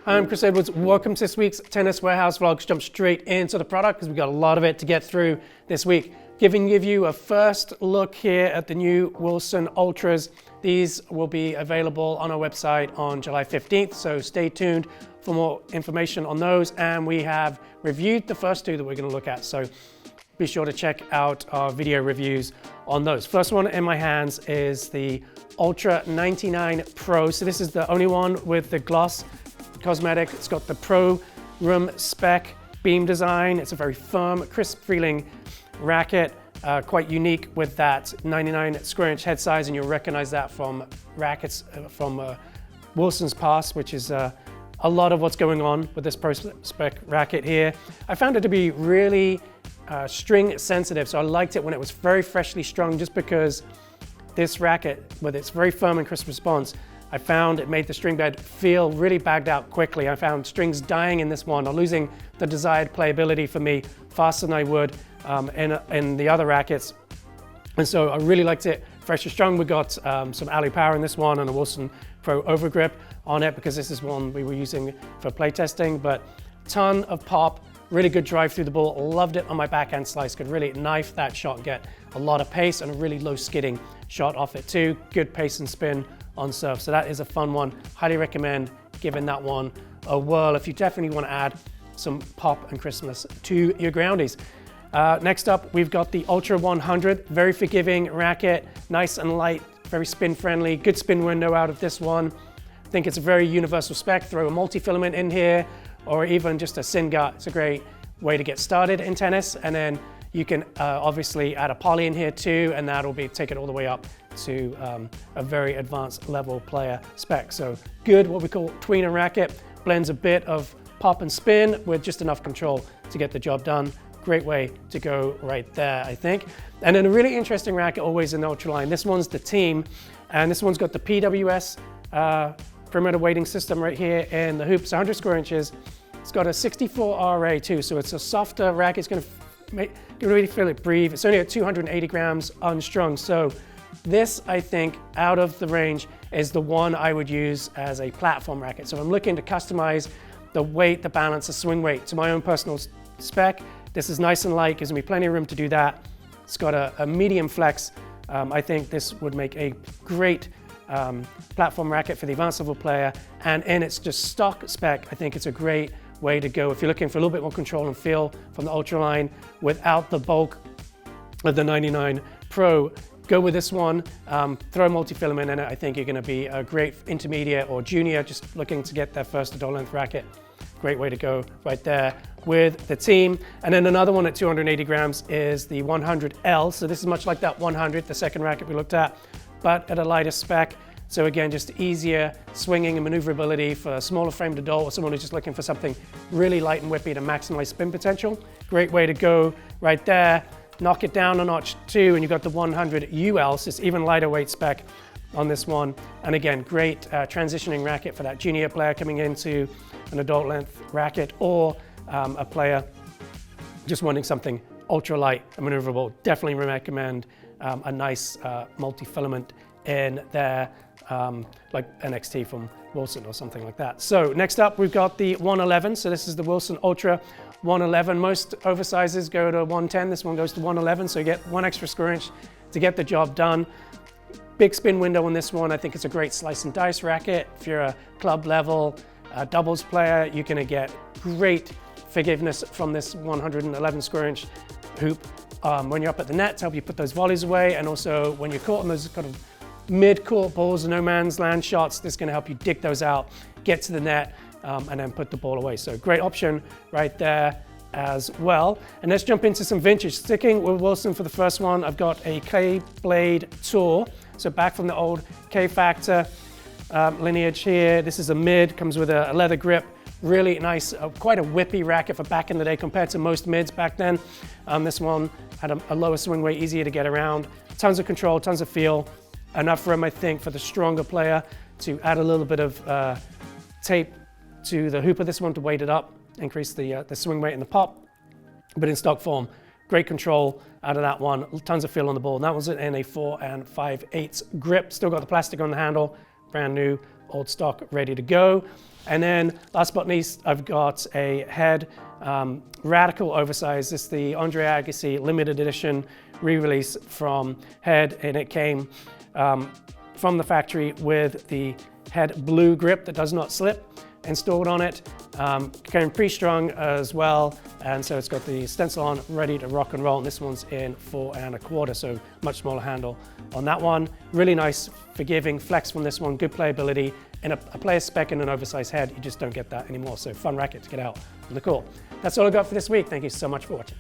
I'm Chris Edwards. Welcome to this week's Tennis Warehouse vlog. Let's jump straight into the product because we've got a lot of it to get through this week. Give you a first look here at the new Wilson Ultras. These will be available on our website on July 15th, so stay tuned for more information on those. And we have reviewed the first two that we're going to look at, so be sure to check out our video reviews on those. First one in my hands is the Ultra 99 Pro. So this is the only one with the gloss cosmetic. It's got the Pro Room spec beam design. It's a very firm, crisp feeling racket, quite unique with that 99 square inch head size, and you'll recognize that from rackets from Wilson's past, which is a lot of what's going on with this Pro spec racket here. I found it to be really string sensitive, so I liked it when it was very freshly strung, just because this racket, with its very firm and crisp response, I found it made the string bed feel really bagged out quickly. I found strings dying in this one or losing the desired playability for me faster than I would in the other rackets. And so I really liked it freshly strung. We got some Alley Power in this one and a Wilson Pro Overgrip on it because this is one we were using for playtesting, but ton of pop, really good drive through the ball. Loved it on my backhand slice, could really knife that shot, get a lot of pace and a really low skidding shot off it too. Good pace and spin on serve, so that is a fun one. Highly recommend giving that one a whirl if you definitely want to add some pop and crispness to your groundies. Next up, we've got the Ultra 100, very forgiving racket, nice and light, very spin friendly, good spin window out of this one. I think it's a very universal spec. Throw a multi-filament in here or even just a sin gut. It's a great way to get started in tennis, and then you can obviously add a poly in here too, and that'll take it all the way up to a very advanced level player spec. So good, what we call tweener racket, blends a bit of pop and spin with just enough control to get the job done. Great way to go right there, I think. And then a really interesting racket always in the Ultra line. This one's the Team, and this one's got the PWS perimeter weighting system right here in the hoop. It's 100 square inches. It's got a 64 RA too, so it's a softer racket. It's going to really feel it breathe. It's only at 280 grams unstrung. So this, I think, out of the range, is the one I would use as a platform racket. So I'm looking to customize the weight, the balance, the swing weight to my own personal spec. This is nice and light, gives me plenty of room to do that. It's got a medium flex. I think this would make a great platform racket for the advanced level player. And in its just stock spec, I think it's a great way to go if you're looking for a little bit more control and feel from the Ultra line without the bulk of the 99 Pro. Go with this one, throw a multi-filament in it. I think you're going to be a great intermediate or junior just looking to get their first adult length racket. Great way to go right there with the Team. And then another one at 280 grams is the 100L. So this is much like that 100, the second racket we looked at, but at a lighter spec. So again, just easier swinging and maneuverability for a smaller framed adult or someone who's just looking for something really light and whippy to maximize spin potential. Great way to go right there. Knock it down a notch too, and you've got the 100 UL, so it's even lighter weight spec on this one. And again, great transitioning racket for that junior player coming into an adult length racket, or a player just wanting something ultra light and maneuverable. Definitely recommend a nice multi-filament in there, like NXT from Wilson or something like that. So next up, we've got the 111. So this is the Wilson Ultra 111. Most oversizes go to 110. This one goes to 111, so you get one extra square inch to get the job done. Big spin window on this one. I think it's a great slice and dice racket. If you're a club level doubles player, you're going to get great forgiveness from this 111 square inch hoop when you're up at the net to help you put those volleys away, and also when you're caught on those kind of mid-court balls, no man's land shots, this is going to help you dig those out, get to the net, and then put the ball away. So great option right there as well. And let's jump into some vintage. Sticking with Wilson for the first one, I've got a kBlade Tour. So back from the old K-Factor lineage here. This is a mid, comes with a leather grip. Really nice, quite a whippy racket for back in the day compared to most mids back then. This one had a lower swing weight, easier to get around. Tons of control, tons of feel. Enough room, I think, for the stronger player to add a little bit of tape to the hoop of this one to weight it up, increase the swing weight and the pop. But in stock form, great control out of that one, tons of feel on the ball. And that was in a 4 5/8 grip. Still got the plastic on the handle, brand new, old stock ready to go. And then last but not least, I've got a head radical oversize. This is the Andre Agassi limited edition re-release from Head, and it came from the factory with the head blue grip that does not slip installed on it. Came pre-strung as well, and so it's got the stencil on ready to rock and roll, and this one's in 4 1/4, so much smaller handle on that one. Really nice, forgiving flex from this one, good playability, and a player spec in an oversized head, you just don't get that anymore, so fun racket to get out on the court. That's all I got for this week. Thank you so much for watching.